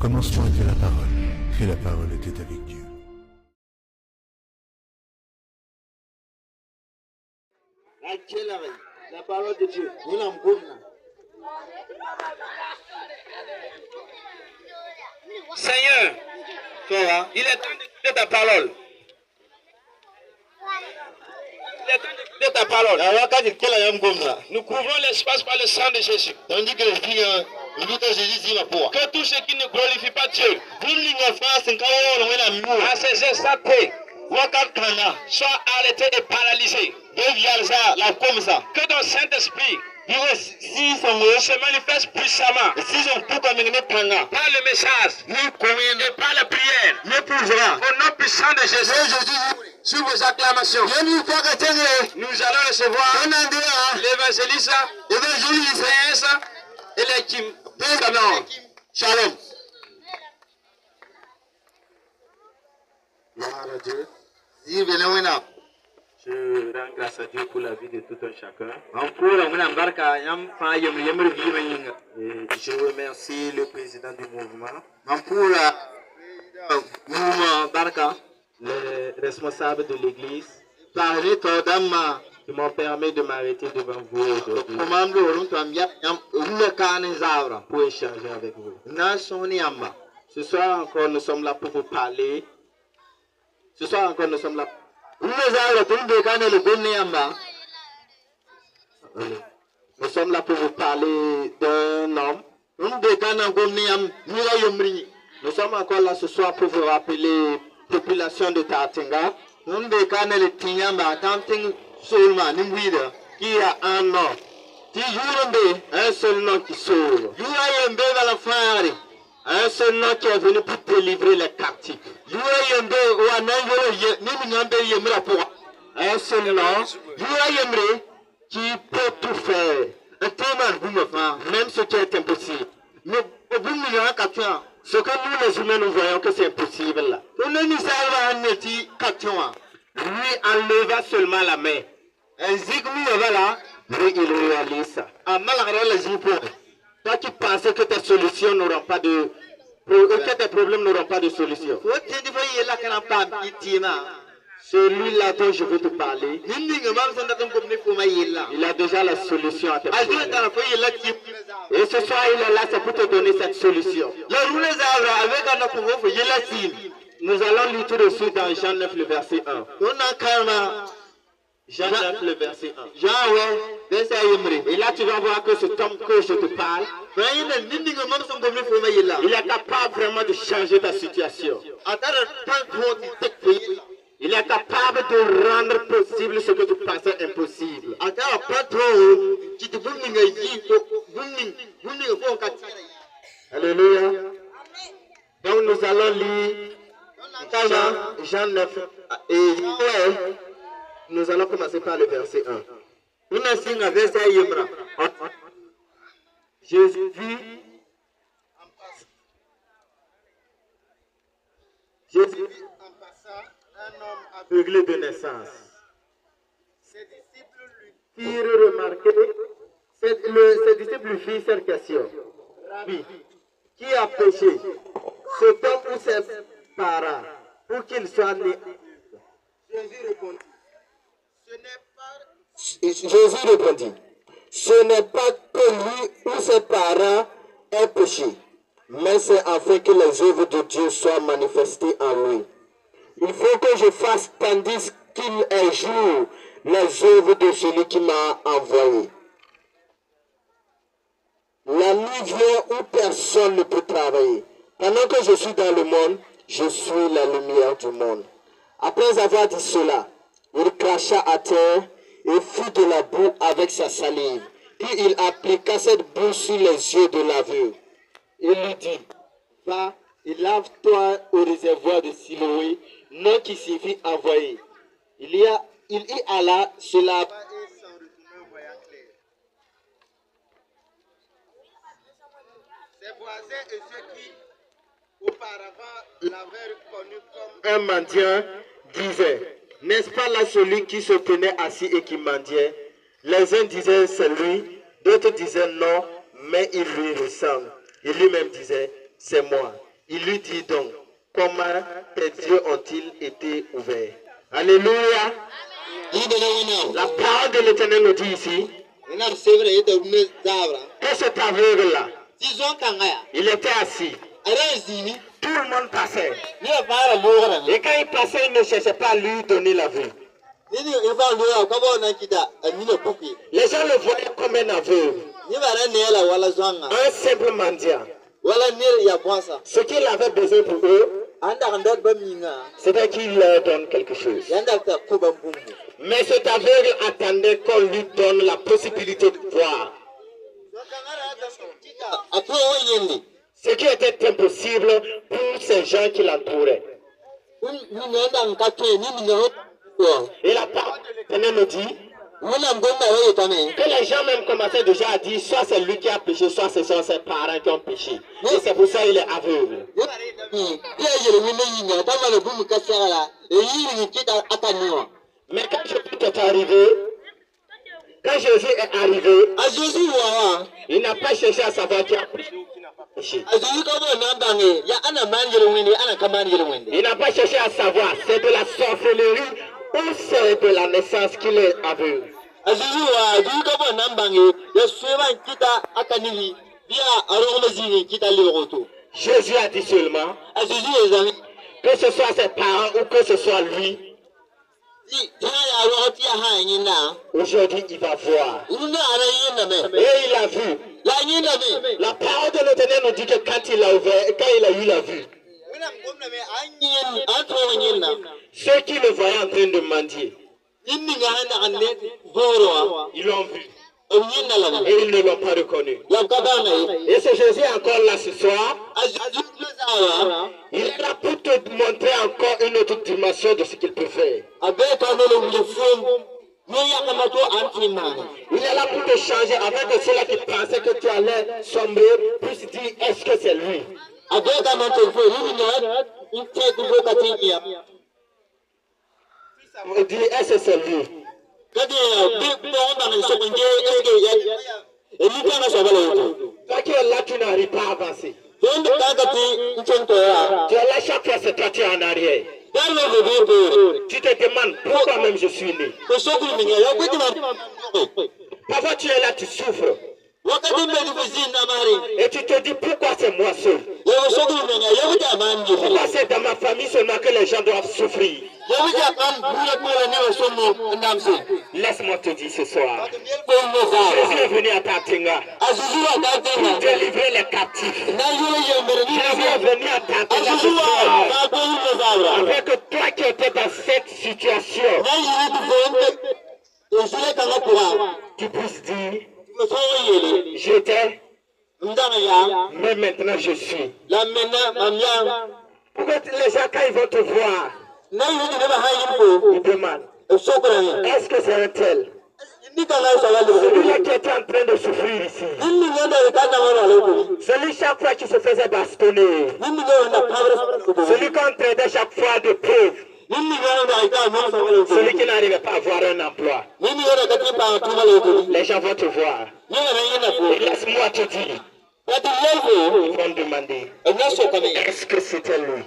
commencement était la parole, et la parole était avec Dieu. La parole de Dieu. Seigneur, il est temps d'écouter ta parole. Il est temps d'écouter ta parole. Nous couvrons l'espace par le sang de Jésus. Tandis que Que tous ceux qui ne glorifient pas Dieu, à ces instants, soient arrêtés et paralysés. Que ton Saint-Esprit se manifeste puissamment par le message et par la prière. Au nom puissant de Jésus, sur vos acclamations, nous allons recevoir l'évangéliste et l'équipe. Shalom. Je rends grâce à Dieu pour la vie de tout un chacun. Et je remercie le président du mouvement, les responsables de l'église, qui m'ont permis de m'arrêter devant vous aujourd'hui pour échanger avec vous. Ce soir encore, nous sommes là pour vous parler. Ce soir encore, nous sommes là. Nous sommes là pour vous parler d'un homme. Nous sommes encore là ce soir pour vous rappeler la population de Tatinga. Qui a un nom. Un seul nom qui sauve. Un seul nom qui est venu pour délivrer les captifs. Un seul nom qui peut tout faire. Même ce qui est impossible. Ce que nous les humains nous voyons que c'est impossible là. Lui enleva seulement la main. Lui il réalise ça. Toi qui pensais que tes solutions n'auront pas de... que tes problèmes n'auront pas de solution. Celui-là dont je veux te parler, il a déjà la solution à tes problèmes. Et ce soir il est là, c'est pour te donner cette solution. Nous allons lire tout de suite dans Jean 9 le verset 1. Jean 9 le verset 1. Et là tu vas voir que cet homme que je te parle, il est capable vraiment de changer ta situation. Il est capable de rendre possible ce que tu pensais impossible. Alléluia. Donc nous allons lire Jean 9 et nous allons commencer par le verset 1. Jésus vit en passant un homme aveuglé de naissance. Ses disciples lui firent remarquer, ses disciples lui firent cette question. Rabbi, qui a péché, cet homme ou ses parents, pour qu'il soit né? Jésus répondit, ce n'est pas que lui ou ses parents aient péché, mais c'est afin que les œuvres de Dieu soient manifestées en lui. Il faut que je fasse tandis qu'il est jour les œuvres de celui qui m'a envoyé. La nuit vient où personne ne peut travailler. Pendant que je suis dans le monde, je suis la lumière du monde. Après avoir dit cela, il cracha à terre et fit de la boue avec sa salive. Puis il appliqua cette boue sur les yeux de l'aveugle. Il lui dit, va et lave-toi au réservoir de Siloé, nom qui signifie envoyé. Il y alla, se lava et s'en retourna en voyant clair. Ses voisins et ceux qui auparavant l'avaient reconnu comme un mendiant disaient, n'est-ce pas là celui qui se tenait assis et qui mendiait? Les uns disaient c'est lui, d'autres disaient non, mais il lui ressemble. Il lui-même disait c'est moi. Il lui dit donc, comment tes yeux ont-ils été ouverts? Alléluia. La parole de l'Éternel nous dit ici que cet aveugle-là, il était assis. Tout le monde passait. Et quand il passait, il ne cherchait pas à lui donner la vue. Les gens le voyaient comme un aveugle, un simple mendiant. Ce qu'il avait besoin pour eux, c'était qu'il leur donne quelque chose. Mais cet aveugle attendait qu'on lui donne la possibilité de voir. Ce qui était impossible pour ces gens qui l'entouraient. Et la parole de l'Éternel nous dit que les gens même commençaient déjà à dire soit c'est lui qui a péché, soit ce sont ses parents qui ont péché. Et c'est pour ça qu'il est aveugle. Mais quand Jésus est arrivé, quand Jésus est arrivé, il n'a pas cherché à savoir qui a péché. Il n'a pas cherché à savoir, c'est de la sorcellerie ou c'est de la naissance qu'il est aveugle. Jésus a dit seulement que ce soit ses parents ou que ce soit lui. Aujourd'hui, il va voir. Et il a vu. La parole de l'Éternel nous dit que quand il a eu la vue, ceux qui le voyaient en train de mendier, ils l'ont vu. Et ils ne l'ont pas reconnu. Et c'est Jésus encore là ce soir. Il est là pour te montrer encore une autre dimension de ce qu'il peut faire. Il est là pour te changer avec ceux-là qui pensaient que tu allais sombrer, pour se dire est-ce que c'est lui? Il dit est-ce que c'est lui? Toi qui es là, tu n'arrives pas à avancer. Tu es là chaque fois, c'est toi qui es en arrière. Tu te demandes pourquoi même je suis né. Parfois tu es là, tu souffres. Et tu te dis pourquoi c'est moi seul. Pourquoi c'est dans ma famille seulement que les gens doivent souffrir. Laisse-moi te dire ce soir, Jésus est venu à Tatinga pour délivrer les captifs. Jésus est venu à Tatinga ce soir avec toi qui étais dans cette situation. Tu puisses dire, j'étais, mais maintenant je suis. Pourquoi les gens quand ils vont te voir, ils demandent, est-ce que c'est un tel? Celui-là qui était en train de souffrir ici. Celui chaque fois qui se faisait bastonner. Celui qu'on traitait chaque fois de pauvre. Celui qui n'arrivait pas à avoir un emploi. Les gens vont te voir. Et laisse-moi te dire. Ils vont demander, est-ce que c'était lui?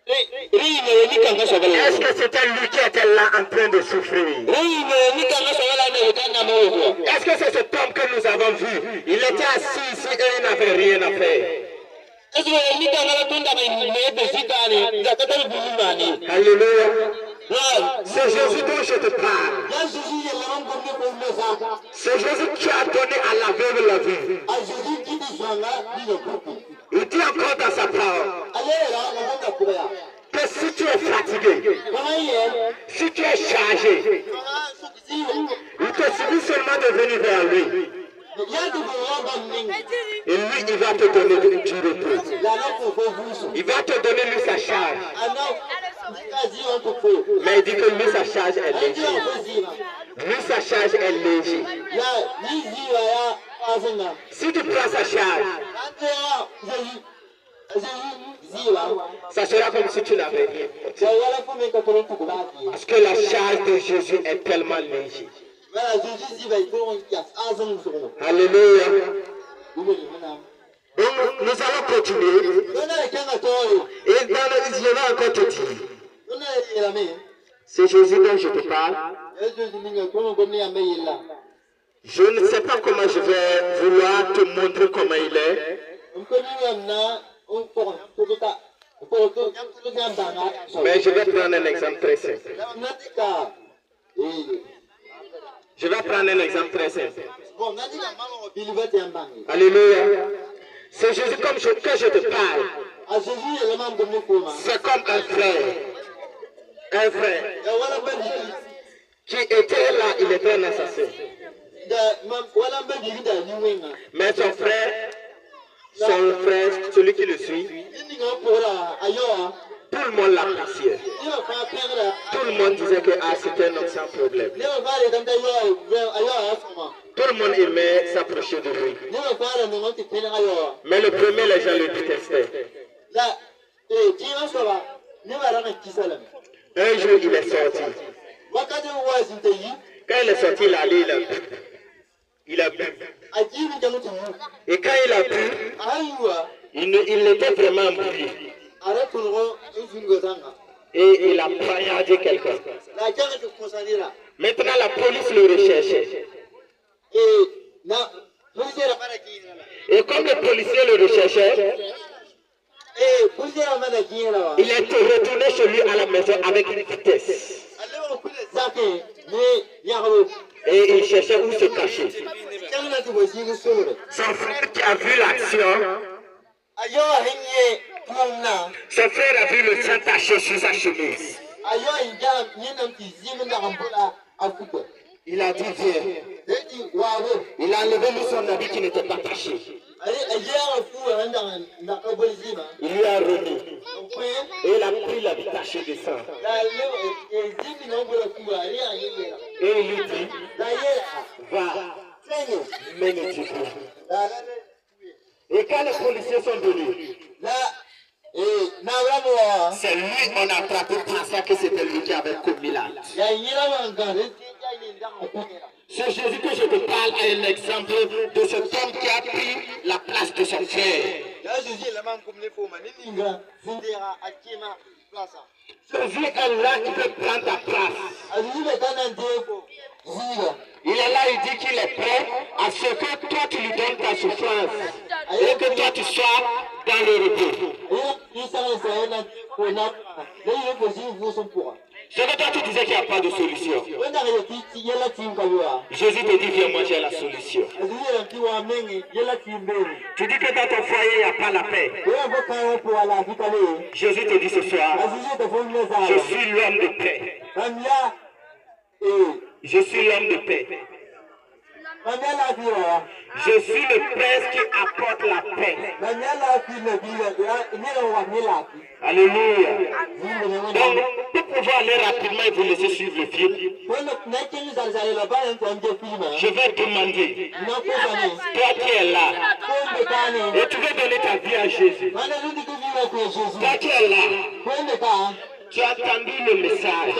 Est-ce que c'était lui qui était là en train de souffrir? Est-ce que c'est cet homme que nous avons vu? Il était assis ici et il n'avait rien à faire. Alléluia. C'est Jésus dont je te parle. C'est Jésus qui a donné à l'aveugle la vue. Il dit encore dans sa parole que si tu es fatigué, si tu es chargé, il te suffit seulement de venir vers lui. Et lui, il va te donner du repos. Il va te donner lui sa charge. Mais il dit que lui sa charge est légère. Lui sa charge est légère. Si tu prends sa charge, ça sera comme si tu n'avais rien. Parce que la charge de Jésus est tellement légère. Alléluia. Donc nous allons continuer. Et je vais encore te dire. C'est Jésus dont je te parle. Je ne sais pas comment je vais vouloir te montrer comment il est. Mais je vais prendre un exemple très simple. Je vais prendre un exemple très simple. Alléluia. C'est Jésus comme que je te parle. C'est comme un frère. Un frère qui était là, il était un assassin. Mais son frère, celui qui le suit, tout le monde l'appréciait. Tout le monde disait que c'était un homme sans problème. Tout le monde aimait s'approcher de lui. Mais le premier, les gens le détestaient. Un jour, il est sorti. Quand il est sorti, il a allé, il a bu. Et quand il a bu, il était vraiment embrouillé. Et il a poignardé quelqu'un. Maintenant, la police le recherchait. Et comme le policier le recherchait, il est retourné chez lui à la maison avec une vitesse. Et il cherchait où se cacher. Son frère qui a vu l'action, son frère a vu le sang taché sur sa chemise. Il a dit viens. Il a enlevé lui son habit qui n'était pas taché. Il lui a remis. Et il a pris l'habit taché de sang. Et il lui dit, va, mène du coup. Et quand les policiers sont venus, c'est lui qu'on a attrapé pensant que c'était lui qui avait commis l'acte. C'est Jésus que je te parle est un exemple de cet homme qui a pris la place de son frère. Jésus est là qui veut prendre ta place. Il est là, il dit qu'il est prêt à ce que toi tu lui donnes ta souffrance et que toi tu sois dans le repos. C'est que toi tu disais qu'il n'y a pas de solution. Jésus te dit viens, moi j'ai la solution. Tu dis que dans ton foyer il n'y a pas la paix. Jésus te dit ce soir, je suis l'homme de paix. Je suis l'homme de paix. Je suis le prince qui apporte la paix. Alléluia. Donc, pour pouvoir aller rapidement et vous laisser suivre le film, je vais demander, toi qui es là, et tu veux donner ta vie à Jésus. Toi qui es là, tu as entendu le message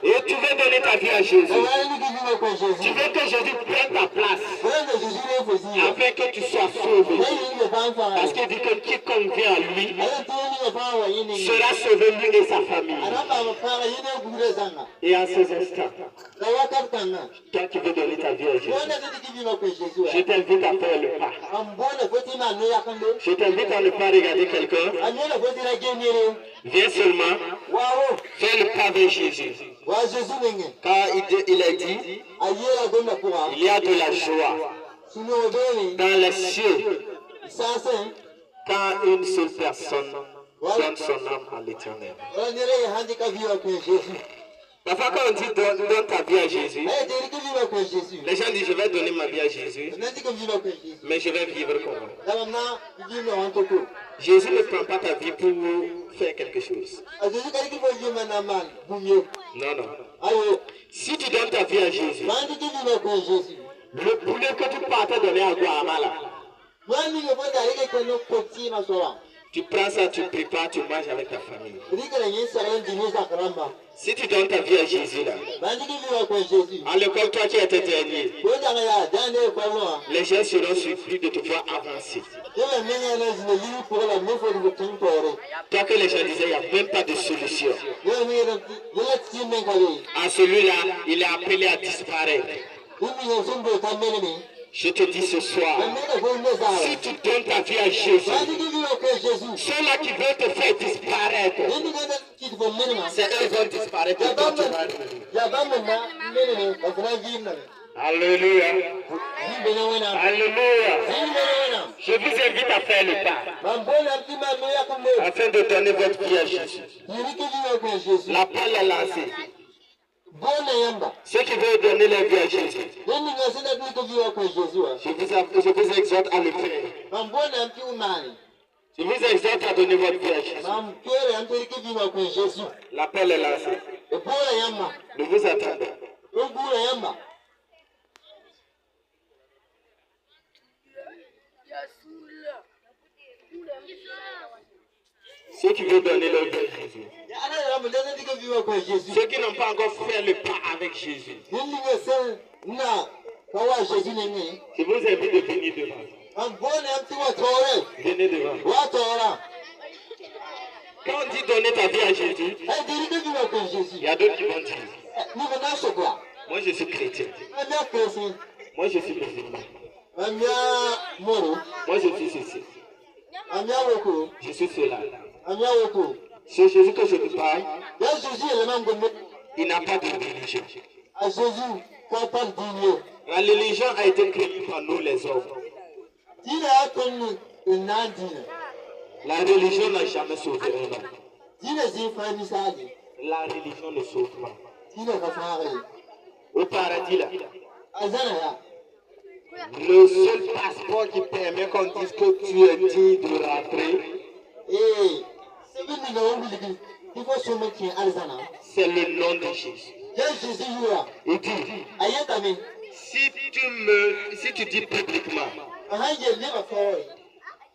et tu veux donner ta vie à Jésus. Tu veux que Jésus prenne ta place afin que tu sois sauvé. Parce qu'il dit que quiconque vient à lui sera sauvé, lui et sa famille. Et en ces instants, toi qui veux donner ta vie à Jésus, je t'invite à faire le pas. Je t'invite à ne pas regarder quelqu'un. Viens seulement faire le pas vers Jésus. Car il est dit, il y a de la joie dans les cieux quand une seule personne donne son âme à l'Éternel. Parfois quand on dit donne ta vie à Jésus, les gens disent je vais donner ma vie à Jésus, mais je vais vivre comme moi. Jésus ne prend pas ta vie pour faire quelque chose. Non, non. Si tu donnes ta vie à Jésus, le poulet que tu partais donner à Guamala, Tu prends ça, tu prépares, tu manges avec ta famille. Rika yin saran dini sakaramba. Si tu donnes ta vie à Jésus là, Bandiki viwa kwa Jésus. à l'école, toi qui étais dernier, Boja ya dane kwa moi. les gens seront surpris de te voir avancer. Yewe menye na zine liwi pour la mefo de tentore. Toi que les gens disaient, il n'y a même pas de solution. Yewe menye yele timen kawe. À celui-là, il est appelé à disparaître. Imi yosumbo kamene. Je te dis ce soir, si tu donnes ta vie à Jésus, ceux-là qui veulent te faire disparaître, c'est eux qui vont disparaître. Alléluia. Alléluia. Je vous invite à faire le pas afin de donner votre vie à Jésus. L'appel est lancé. Ceux qui veulent donner leur vie à Jésus, je vous exhorte à le faire. Je vous exhorte à donner votre vie à Jésus. L'appel est lancé. Nous vous attendons. Ceux qui veulent donner leur vie à Jésus. Ceux qui n'ont pas encore fait le pas avec Jésus. Je vous invite de venir devant. Venez devant. Quand on dit donner ta vie à Jésus, il y a d'autres qui vont dire, moi je suis chrétien. Moi je suis musulman. Moi je suis ceci. Je suis cela. Ce Jésus que je te parle, il n'a pas de religion. La religion a été créée par nous les hommes. La religion n'a jamais sauvé un homme. La religion ne sauve pas. Au paradis là, le seul passeport qui permet qu'on dise que tu es digne de rentrer, c'est le nom de Jésus. Il dit, si tu dis publiquement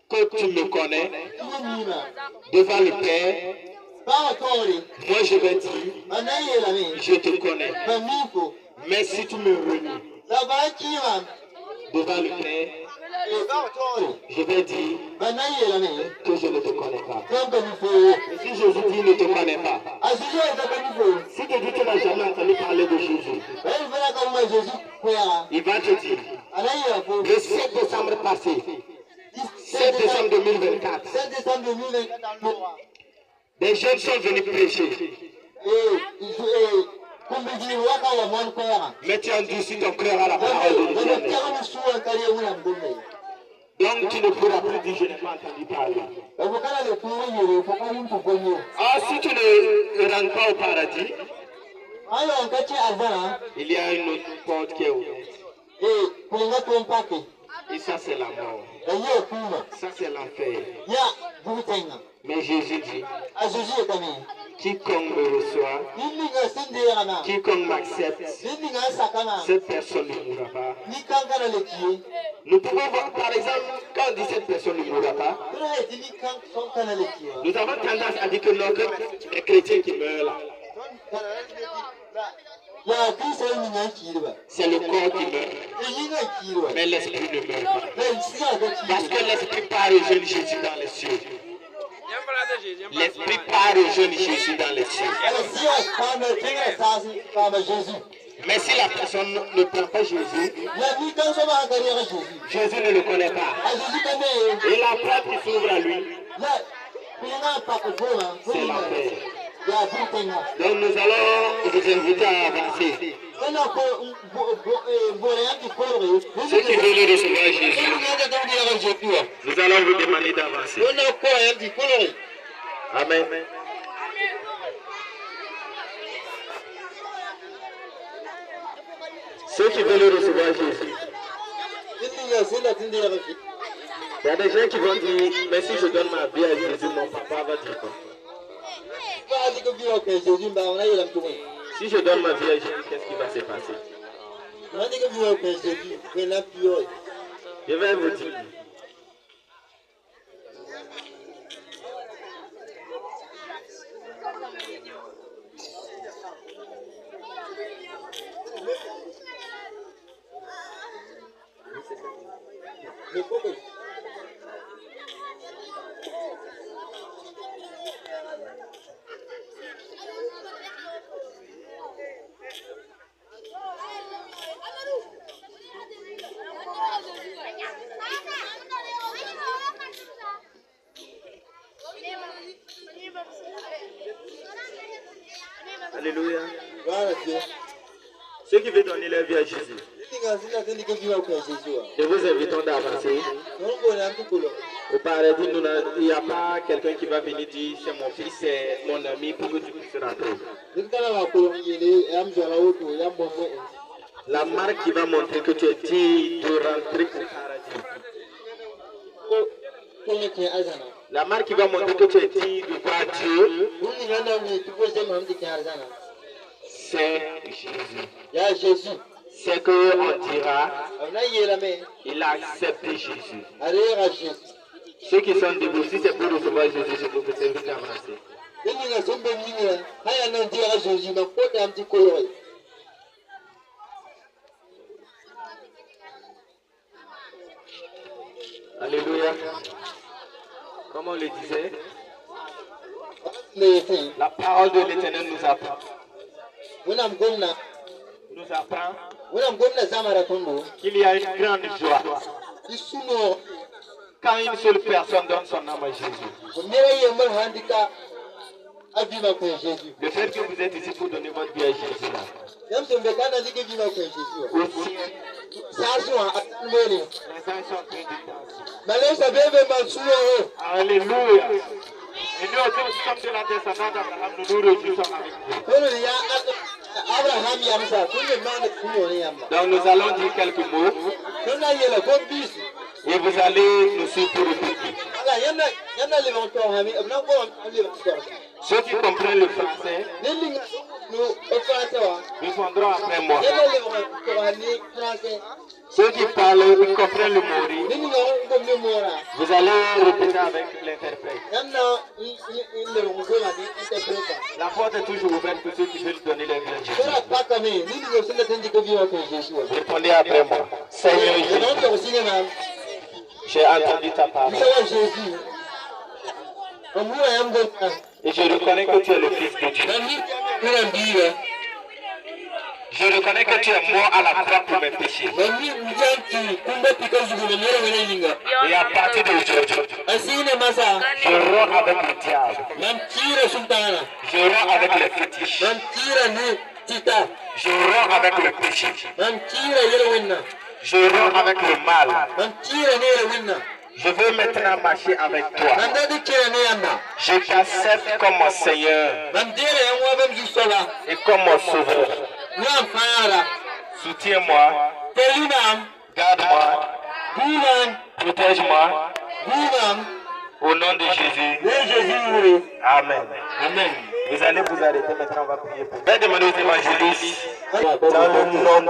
que tu me connais devant le Père, moi je vais dire, je te connais. Mais si tu me renies devant le Père, je vais dire que je ne te connais pas. Et si Jésus dit ne te connais pas, si tu dis que tu n'as jamais entendu parler de Jésus, il va te dire, le 7 décembre passé, 7 décembre 2024, des jeunes sont venus prêcher. Mais tu endurcis ton cœur à la parole de l'Éternel. Donc tu ne pourras plus dire je n'ai pas entendu parler. Ah, si tu ne rentres pas au paradis, il y a une autre porte qui est ouverte. Et ça c'est la mort. Ça c'est l'enfer. Mais Jésus dit, quiconque me reçoit, quiconque m'accepte, cette personne ne mourra pas. Nous pouvons voir par exemple, quand on dit cette personne ne mourra pas, nous avons tendance à dire que non, que les chrétiens qui meurent là, c'est le corps qui meurt, mais l'esprit ne meurt pas. Parce que l'esprit part rejoindre Jésus dans les cieux. L'esprit part rejoindre Jésus dans les cieux. Mais si la personne ne prend pas Jésus, Jésus ne le connaît pas. Et la porte qui s'ouvre à lui, c'est l'enfer. Donc nous allons vous inviter à avancer. Ceux qui veulent recevoir Jésus, nous allons vous demander d'avancer. Amen. Ceux qui veulent recevoir Jésus, il y a des gens qui vont dire, mais si je donne ma vie à Jésus, mon papa va dire quoi? Si je donne ma vie à Jésus, qu'est-ce qui va se passer? Je vais vous dire. Alléluia. Gloire à Dieu. Ceux qui veulent donner leur vie à Jésus, nous vous invitons d'avancer. Au paradis, il n'y a pas quelqu'un qui va venir dire c'est mon fils, c'est mon ami pour que tu puisses rentrer. La marque qui va montrer que tu es digne de rentrer au paradis. La marque qui va montrer que tu es digne de voir Dieu, c'est Jésus. C'est qu'on dira, il a accepté Jésus. Ceux qui sont debout, si c'est pour recevoir Jésus, je vous invite à avancer. Alléluia. Comme on le disait, la parole de l'Éternel nous apprend qu'il y a une grande joie quand une seule personne donne son âme à Jésus. Le fait que vous êtes ici pour donner votre vie à Jésus là. Aussi, les gens sont en train de Alléluia. Et nous aussi, comme de la descendance d'Abraham, nous nous réjouissons avec vous. Donc nous allons dire quelques mots. Et vous allez nous suivre pour écouter. Ceux qui comprennent le français répondront après moi. Ceux qui parlent, qui comprennent le mori, vous allez répéter avec l'interprète. La porte est toujours ouverte pour ceux qui veulent donner leur vie à Jésus. Répondez après moi. Seigneur Jésus, j'ai entendu ta parole. Et je reconnais que tu es le Fils de Dieu. Je reconnais que tu es mort à la croix pour mes péchés. Et à partir d'aujourd'hui, je romps avec le diable. Je romps avec les fétiches. Je romps avec le péché. Je romps avec le mal. Je veux maintenant marcher avec toi. Je t'accepte comme mon Seigneur et comme mon Sauveur. Soutiens-moi, garde-moi, protège-moi. Au nom de Jésus. Amen. Amen. Vous allez vous arrêter maintenant, on va prier pour vous. Je vais demander aux évangélistes, dans le nom de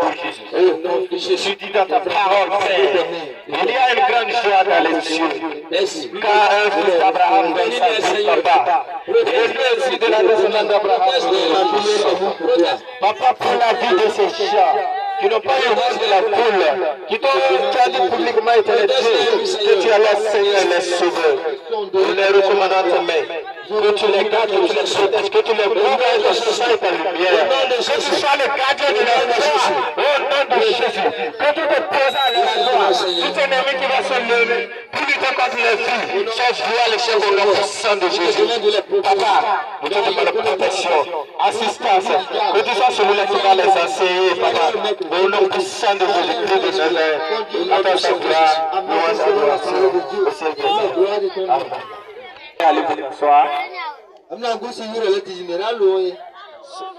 Jésus. Je dis dans ta parole, Père, il y a une grande joie dans les cieux. Car un fils d'Abraham donne sa vie, papa. Et lui aussi de la descendance d'Abraham. Papa, pour la vie de ces chats qui n'ont pas eu de la poule, qui t'ont dit publiquement et te dit que tu es leur Seigneur et leur Sauveur. Nous les recommandons à ta main. Que tu les gardes, que tu les protèges, que tu les couvres avec ta source et ta lumière. Que tu sois le gardien de leur foi. Au nom de Jésus. Que tu te poses à leur foi. Tout ennemi qui va se lever pour lutter contre les filles. Sauf toi, le chef au nom puissant de Jésus. Papa, nous te demandons protection, assistance. Que tu sois celui-là qui va les enseigner, papa. Au nom puissant de Jésus-Christ de Nazareth. Attends sa gloire, louange, adoration. Au Seigneur. Amen. Allez vous bonsoir.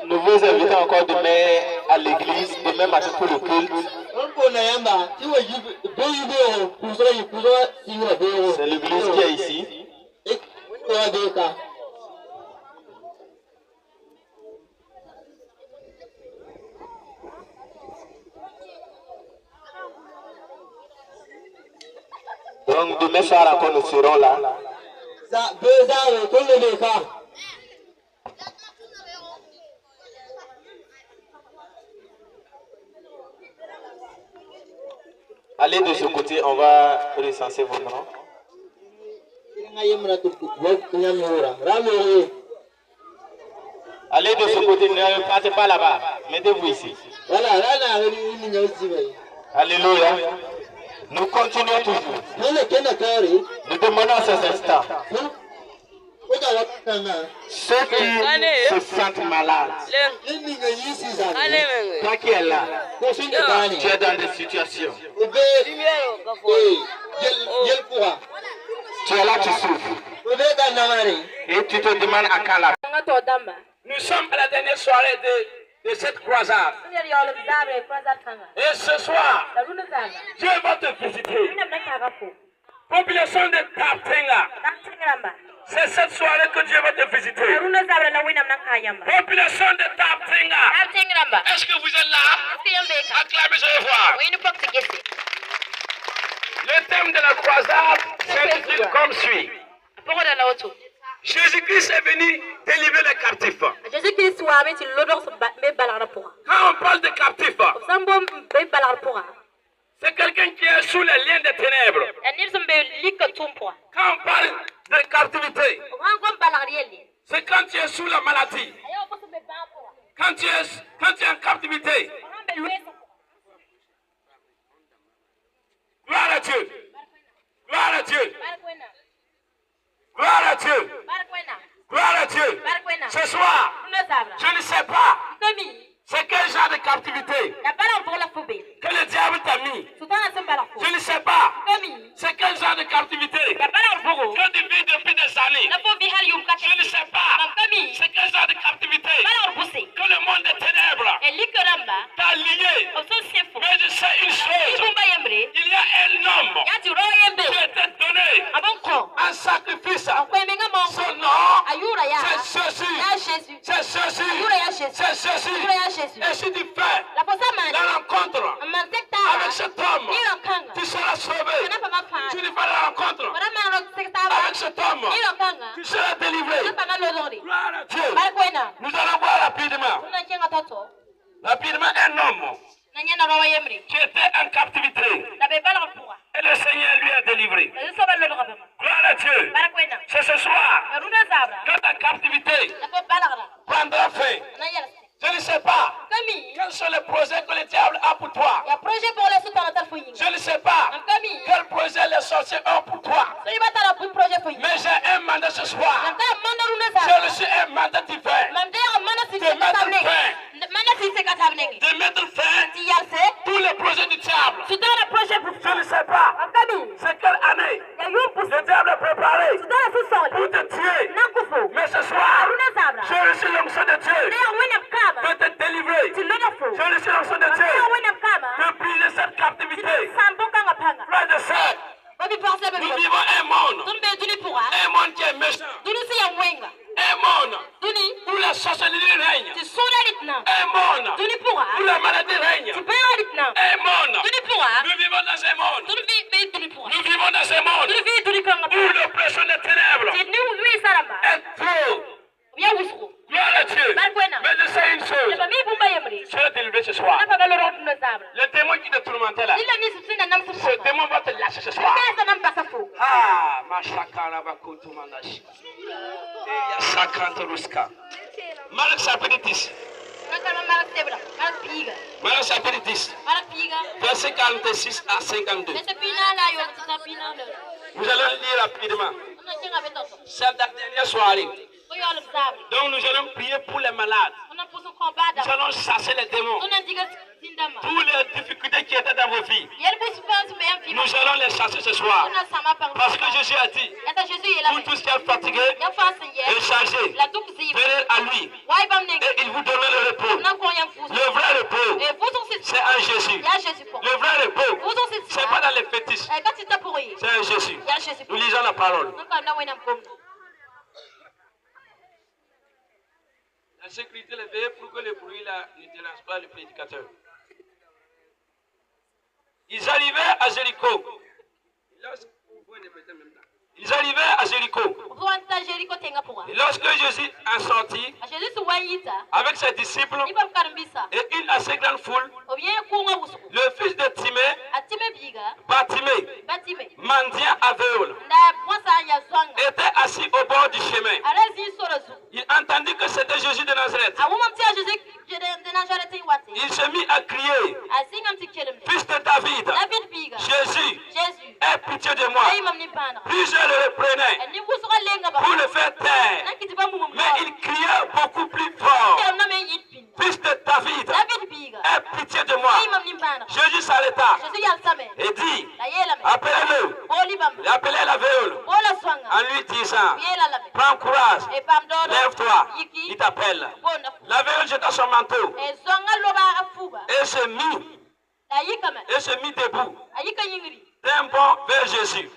Nous vous invitons encore demain à l'église, demain matin pour le culte. C'est l'église qui est ici. Donc demain soir encore nous serons là. Allez de ce côté, on va recenser vos noms. Allez de ce côté, ne partez pas là-bas. Mettez-vous ici. Alléluia. Nous continuons toujours. Nous demandons à ces instants Ceux qui se sentent malades. Toi qui es là, tu es dans des situations. Tu es là, tu souffres. Et tu te demandes à quand la... Nous sommes à la dernière soirée de cette croisade. Et ce soir, Dieu va te visiter. Population de Taptenga. C'est cette soirée que Dieu va te visiter. Population de Taptenga. Est-ce que vous êtes là? Acclamez, je vais voir. Le thème de la croisade s'intitule comme suit. Jésus-Christ est venu délivrer les captifs. Quand on parle de captifs, c'est quelqu'un qui est sous les liens des ténèbres. Quand on parle de captivité, c'est quand tu es sous la maladie. Quand tu es en captivité. Gloire à Dieu. Gloire à Dieu. Gloire à Dieu. Gloire à Dieu. Ce soir, je ne sais pas c'est quel genre de captivité que le diable t'a mis. Je ne sais pas c'est quel genre de captivité que tu vis depuis des années. Je ne sais pas c'est quel genre de captivité que le monde des ténèbres t'a lié. Mais je sais une chose. Il y a un homme qui était donné un sacrifice. Son nom, c'est Jésus. C'est Jésus. C'est Jésus. Et si tu fais la rencontre avec cet homme, tu seras sauvé. Si tu fais la rencontre avec cet homme, tu seras délivré. Gloire à Dieu. Nous allons voir rapidement. Rapidement un homme qui était en captivité. Et le Seigneur lui a délivré. Gloire à Dieu. C'est ce soir que ta captivité prendra fin. Je ne sais pas quels sont les projets que le diable a pour toi. Je ne sais pas quels projets les sorciers ont pour toi. Mais j'ai un mandat ce soir. J'ai reçu un mandat divin. De mettre fin tous les projets du diable. Je ne sais pas c'est quelle année le diable est préparé pour te tuer. Mais ce soir, j'ai reçu l'onction de Dieu de te délivrer. J'ai reçu l'onction de Dieu de briser cette captivité. Frère de sœur, nous vivons un monde qui est méchant. Un monde où la sorcellerie règne. Un monde où la maladie règne. Un monde. Nous vivons dans un monde. Nous vivons dans un monde où l'oppression des ténèbres est trop. Gloire à Dieu. Mais je sais une chose. Tu es délivré ce soir. Le démon qui te tourmentait là, ce démon va te lâcher ce soir. Ah, ma chakara va koutumanashi. Marc chapitre 10. Marc chapitre 10. Verset 46 à 52. Nous allons lire rapidement. C'est la dernière soirée. Donc nous allons prier pour les malades. Nous allons chasser les démons. Toutes les difficultés qui étaient dans vos vies, nous allons les chasser ce soir. Parce que Jésus a dit, vous tous qui êtes fatigués et chargés, venez à lui. Et il vous donnera le repos. Le vrai repos, c'est en Jésus. Le vrai repos, ce n'est pas dans les fétiches. C'est en Jésus. Nous lisons la parole. La sécurité est veillée pour que le bruit là ne dérange pas le prédicateur. Ils arrivaient à Jéricho. Ils arrivaient à Jéricho. Et lorsque Jésus est sorti avec ses disciples et une assez grande foule, le fils de Timée, Bartimée, mendiant aveugle, était assis au bord du chemin. Il entendit que c'était Jésus de Nazareth. Il se mit à crier, fils de David, Jésus, aie pitié de moi. Puis je le reprenais pour le faire taire. Mais il criait beaucoup plus fort. Fils de David, aie pitié de moi. Jésus s'arrêta et dit, appelez-le. Il appelait la veuve en lui disant, prends courage, lève-toi, il t'appelle. La veuve jeta son manteau et se mit debout d'un bond vers Jésus.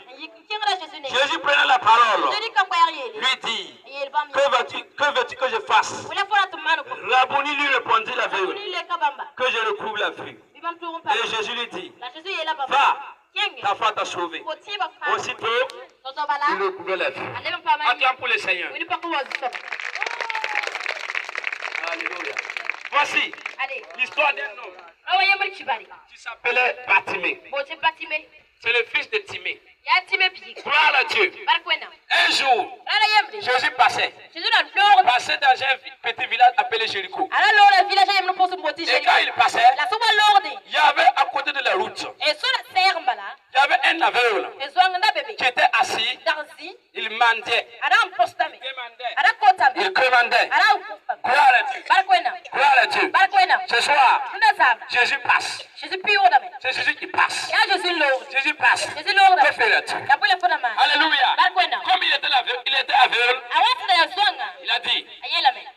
Jésus prenait la parole, lui dit, que veux-tu que je fasse? Rabouni lui répondit la veuve, que je recouvre la vue. Et Jésus lui dit, va, ta foi t'a sauvé. Aussitôt, il recouvrait la vue. Attends pour le Seigneur. Alléluia. Voici l'histoire d'un homme qui s'appelait Bartimée. C'est le fils de Timée. Gloire à Dieu. Un jour, Jésus passait dans un petit village appelé Jéricho. Et quand il passait, il y avait à côté de la route, il y avait un aveugle qui était assis. Il mendiait. Il commandait. Gloire à Dieu. Gloire à Dieu. Ce soir, Jésus passe. C'est Jésus qui passe. Jésus passe. Que feras-tu? Alléluia. Comme il était aveugle, il a dit,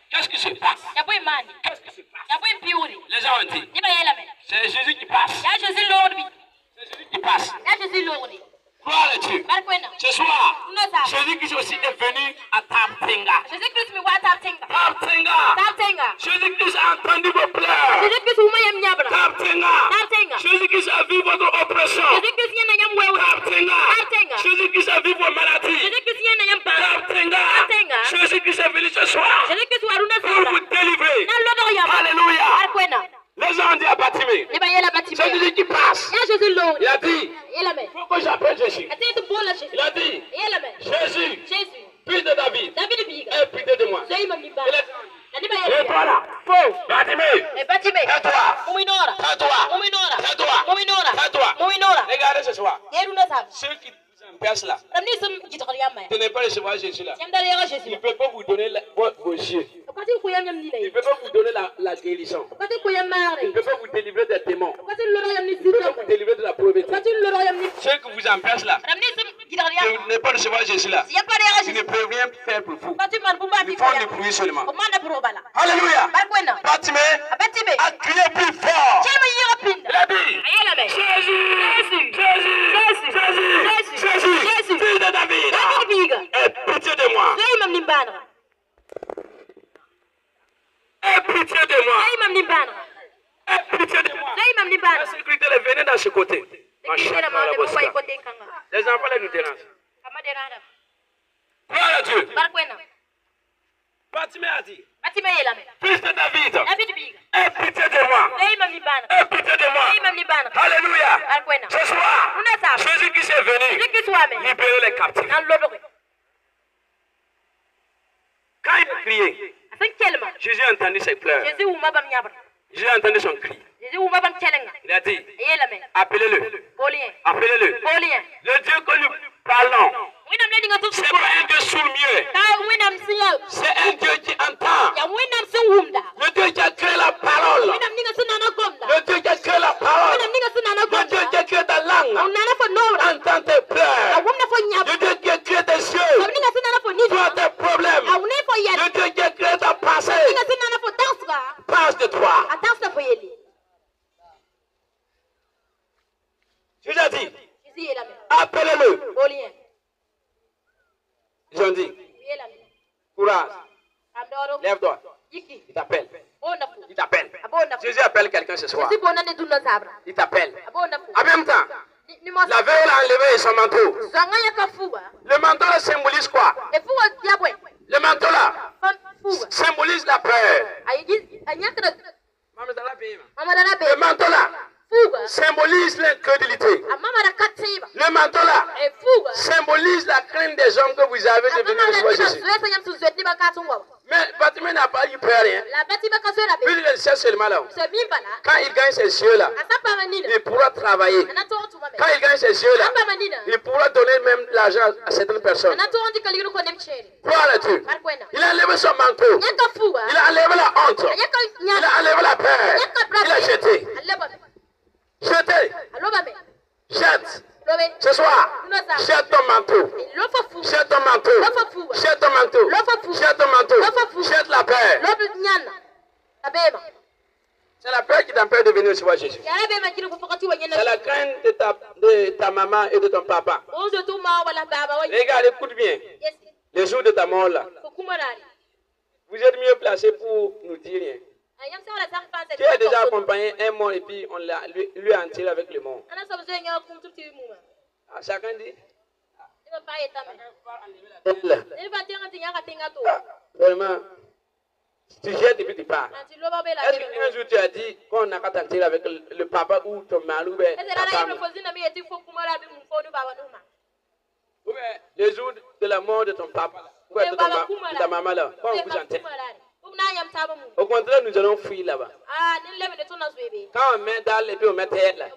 qu'est-ce qui se passe? Qu'est-ce qui se passe? Les gens ont dit, c'est Jésus qui passe. C'est Jésus qui passe. Gloire à Dieu. Ce soir, Jésus-Christ aussi est venu à Taptenga. Taptenga. Jésus-Christ a entendu vos pleurs. Taptenga. Jésus-Christ a vu votre oppression. Taptenga. Jésus-Christ a vu vos maladies. Taptenga. Jésus-Christ est venu ce soir pour vous délivrer. Alléluia. Les gens ont dit à Bartimée, c'est Jésus qui passe. Il a dit, il faut que j'appelle Jésus. Il a dit, Jésus, fils de David, aie pitié de moi. Et toi là, Bartimée, tais-toi. Regardez ce soir, ceux qui percent là, ne tenez pas recevoir Jésus là. Il ne peut pas vous donner vos yeux. Il ne peut pas vous donner la guérison. Il ne peut pas vous délivrer des démons. Il ne peut pas vous délivrer de la pauvreté. Ceux qui vous empêchent là, de ne pas recevoir Jésus là, ils ne peuvent rien faire pour vous. Ils font du bruit seulement. Alléluia. Bartimée a crié plus fort. Il a dit, Jésus, fils de David, aie pitié de moi. Aie pitié de moi. Aie pitié de moi. La sécurité venait dans ce côté. Les enfants les nous dérangent. Gloire à Dieu. Bartimée a dit, fils de David, aie pitié de moi. Aie pitié de moi. Alléluia. Ce soir, Jésus qui est venu libérer les captifs. Quand il a crié, Jésus a entendu ses pleurs. Jésus a entendu son cri. Il a dit, appelez-le. Appelez-le. Le Dieu que nous parlons, c'est pas un Dieu sourd-muet. C'est un Dieu qui entend. Le Dieu qui a créé la parole. Le Dieu qui a créé la parole. Le Dieu qui a créé ta langue. Entend tes pleurs. Le Dieu qui a créé tes yeux. Vois tes problèmes. Le Dieu qui a créé ta pensée. Passe de toi. Jésus a dit, appelez-le. Ils ont dit, courage, lève-toi. Il t'appelle. Il t'appelle. Jésus appelle quelqu'un ce soir. Il t'appelle. En même temps, la veuve a enlevé son manteau. Le manteau là symbolise quoi? Le manteau là symbolise la peur. Le manteau là symbolise l'incrédulité. Le manteau là symbolise la crainte des hommes que vous avez de venir recevoir Jésus. Mais Bartimée n'a pas eu peur, hein. Il sait seulement là. Quand il gagne ses yeux là, il pourra travailler. Quand il gagne ses yeux là, il pourra donner même l'argent à certaines personnes. Gloire à Dieu. Il a enlevé son manteau. Il a enlevé la honte. Il a enlevé la peur. Il a jeté. Jeté. Jette. Ce soir, jette ton manteau. Jette ton manteau. Jette ton manteau. Jette ton manteau. Jette la peur. C'est la peur qui t'empêche de venir recevoir Jésus. C'est la crainte de ta maman et de ton papa. Regarde, écoute bien. Les jours de ta mort là, vous êtes mieux placé pour nous dire rien. Tu as déjà accompagné un mort et puis on lui a enterré avec le mort. Chacun dit. Vraiment, tu jettes et puis tu pars. Est-ce qu'un jour tu as dit qu'on n'a qu'à t'enterrer avec le papa ou ton mari ou ta femme? Ou bien le jour de la mort de ton papa ou de ta maman là, quand on vous enterre. Au contraire, nous allons fuir là-bas. Quand on met dans les pieds, on met tête là.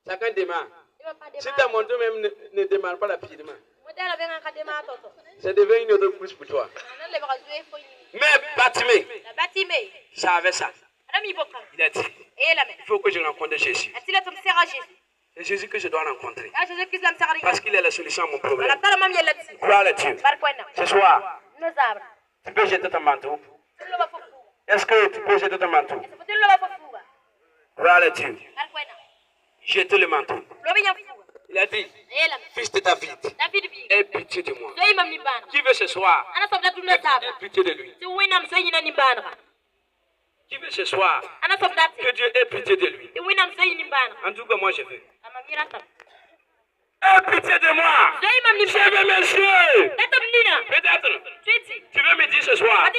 Chacun démarre. Si ta moto même ne démarre pas rapidement, ça devient une autre couche pour toi. Mais Bartimée savait ça. Il a dit, il faut que je rencontre Jésus. C'est Jésus que je dois rencontrer. Parce qu'il est la solution à mon problème. Gloire à Dieu. Ce soir, tu peux jeter ton manteau. Est-ce que tu peux jeter ton manteau? Gloire à Dieu. Jette le manteau. Il a dit, fils de David, aie pitié de moi. Qui veut ce soir aie pitié de lui? Qui veut ce soir que Dieu ait pitié de lui? En tout cas, moi je veux. Aie pitié de moi. Je veux mes yeux. Peut-être. Tu veux me dire ce soir.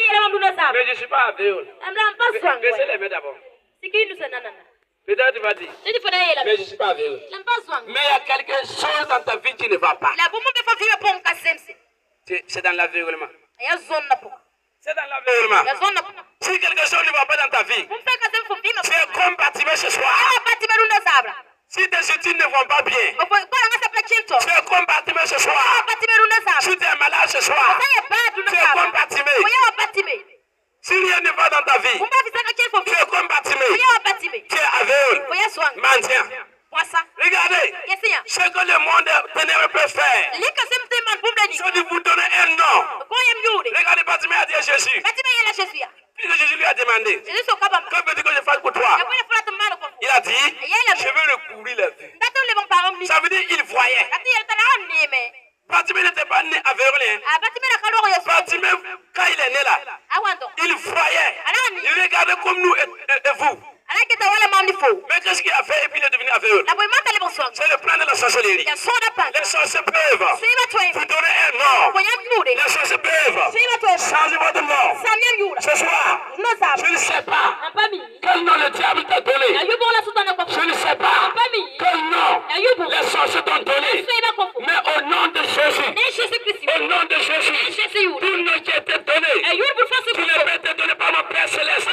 Mais je ne suis pas aveugle. Baissez les mains d'abord. Peut-être tu vas dire. Mais je ne suis pas aveugle. Mais il y a quelque chose dans ta vie qui ne va pas. C'est dans l'aveuglement. C'est dans l'aveuglement. Si quelque chose ne va pas dans ta vie, c'est comme Bartimée ce soir. Si tes études ne vont pas bien, c'est comme Bartimée ce soir. Si tu es malade ce soir, c'est comme Bartimée. Si rien ne va dans ta vie, c'est comme Bartimée. Tu es aveugle, mendiant. Regardez ce que le monde ténébreux peut faire. C'est de vous donner un nom. Regardez, Bartimée a dit à Jésus. Jésus lui a demandé, que veux-tu que je fasse pour toi? Il a dit, je veux recouvrir la vue. Ça veut dire qu'il voyait. Bartimée n'était pas né aveugle. Bartimée, quand il est né là, il voyait. Il regardait comme nous et vous. Mais qu'est-ce qu'il a fait et puis il est devenu aveugle? C'est le plan de la sorcellerie. Les sorciers peuvent vous donner un nom. Les sorciers peuvent changer votre nom. Ce soir, je ne sais pas quel nom le diable t'a donné. Je ne sais pas quel nom les sorciers t'ont donné. Mais au nom de Jésus, au nom de Jésus, tout nom qui a été donné, tu ne peux te donner par mon Père Céleste.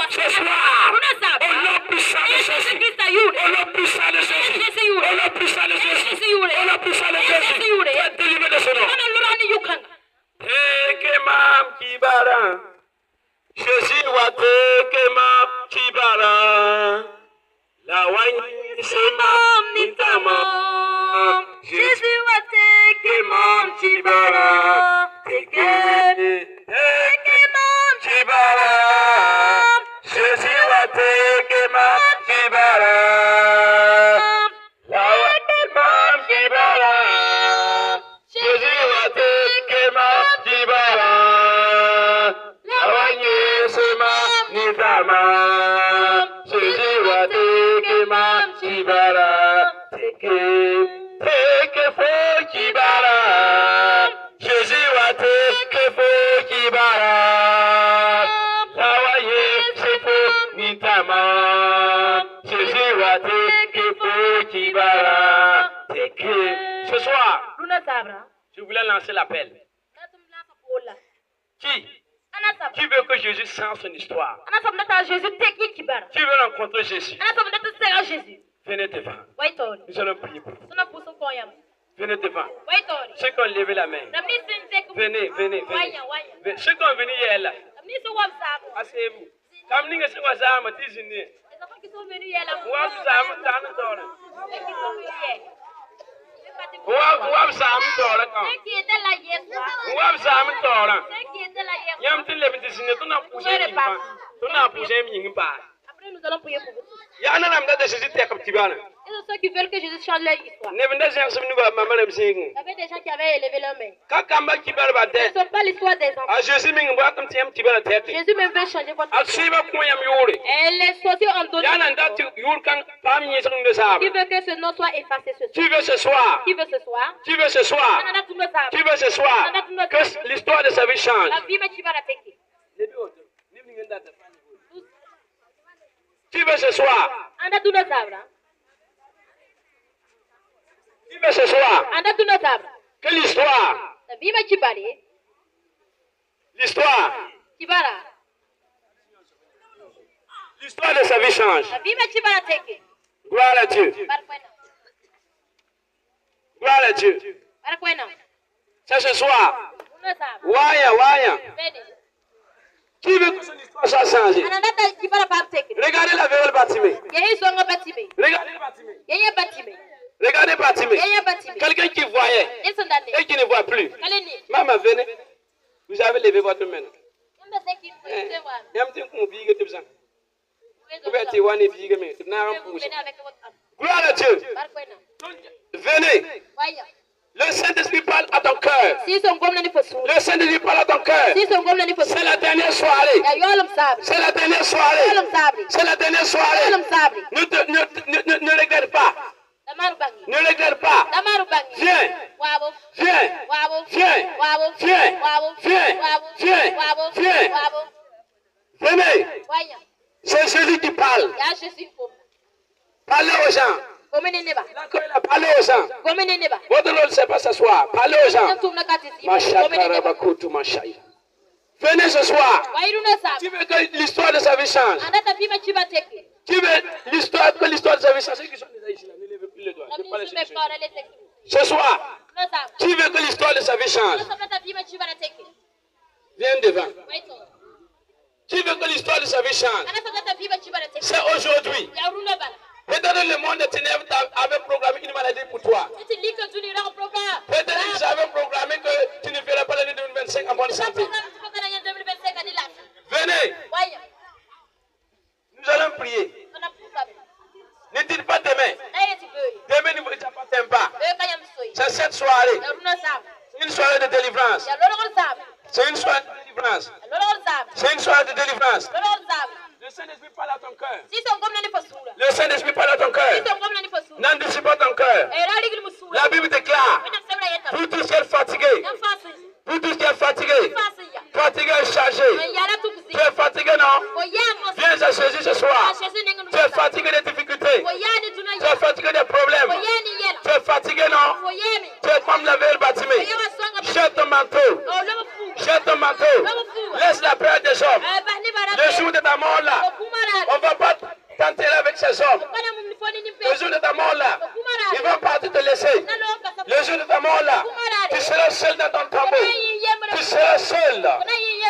Ce soir, au nom puissant de Jésus, au nom puissant de Jésus, au nom puissant de Jésus, au nom puissant de Jésus, tu es délivré de ce nom. Tekemam Kibara, Jésus doit Tekemam Kibara, la wine Semam Nitama, Jésus doit Tekemam Kibara, Tekemam Kibara, Jésus doit Tekemam Kibara, la wine Kibara, Jésus doit Tekemam Kibara, la wine Semam Nitama, Jésus doit Tekemam Kibara, Teke fo Kibara, Jésus Kibara Teke. Ce soir, je voulais lancer l'appel. Qui veut que Jésus change son histoire? Qui veut rencontrer Jésus? Venez devant. Nous allons prier pour vous. Venez devant. Ceux qui ont levé la main. Venez, venez, venez. Ceux qui ont venu hier là. Asseyez-vous. Comme nous sommes à Matizini. Après, nous allons prier pour vous. Il Et sont ceux qui veulent que Jésus change leur histoire. Il y avait des gens qui avaient élevé leur main. Ce ne sont pas l'histoire des enfants. Jésus même veut changer votre histoire. Et les sorciers ont donné qui veut que ce nom soit effacé ce soir. Qui veut ce soir? Qui veut ce soir? Qui veut ce soir? Qui veut ce soir? Que l'histoire de sa vie change. Qui veut ce soir? Qui veut ce soir? Que l'histoire. L'histoire. L'histoire de sa vie change. Gloire à Dieu. Gloire à Dieu. C'est ce soir. Waya. Qui veut que son histoire soit changée? Regardez la vérole Batimé. Regardez Batimé. Quelqu'un qui voyait et qui ne voit plus. Maman, venez. Vous avez levé votre main. Gloire à Dieu. Venez. Le Saint-Esprit parle à ton cœur. Le Saint-Esprit parle à ton cœur. C'est la dernière soirée. C'est la dernière soirée. C'est la dernière soirée. Ne regarde pas. Ne regarde pas. Viens. Viens. Venez. C'est Jésus qui parle. Parlez aux gens. Parlez aux gens. Votre rôle, c'est pas s'asseoir. Parlez aux gens. Venez ce soir. Qui veut que l'histoire de sa vie change? Qui veut que l'histoire de sa vie change? Ceux qui sont déjà ici, ne levez plus les doigts. Ce soir, qui veut que l'histoire de sa vie change? Viens devant. Qui veut que l'histoire de sa vie change? C'est aujourd'hui. Peut-être le monde des ténèbres avait programmé une maladie pour toi. Peut-être qu'ils avaient programmé que tu ne ferais pas l'année 2025 en bonne santé. Venez. Nous allons prier. Ne dites pas demain. Demain ne vous appartient pas. C'est cette soirée. C'est une soirée de délivrance. C'est une soirée de délivrance. C'est une soirée de délivrance. Le Saint-Esprit parle à ton cœur. Le Saint-Esprit parle à ton cœur. N'anticipe pas ton cœur. La Bible déclare, pour tous qui êtes fatigués, fatigué et chargé. Tu es fatigué, non? Viens à Jésus ce soir. Tu es fatigué des difficultés. Tu es fatigué des problèmes. Tu es fatigué, non? Tu es comme la vieille Batimé. Jette ton manteau. Jette ton manteau. Laisse la peur des hommes. Le jour de ta mort là, on ne va pas t'enterrer avec ces hommes. Le jour de ta mort là, ils vont partir te laisser. Le jour de ta mort là, tu seras seul dans ton tombeau. Tu seras seul là.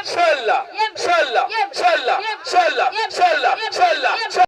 Seul là. Seul là. Seul là. Seul là. Seul là. Seul là. Seul là.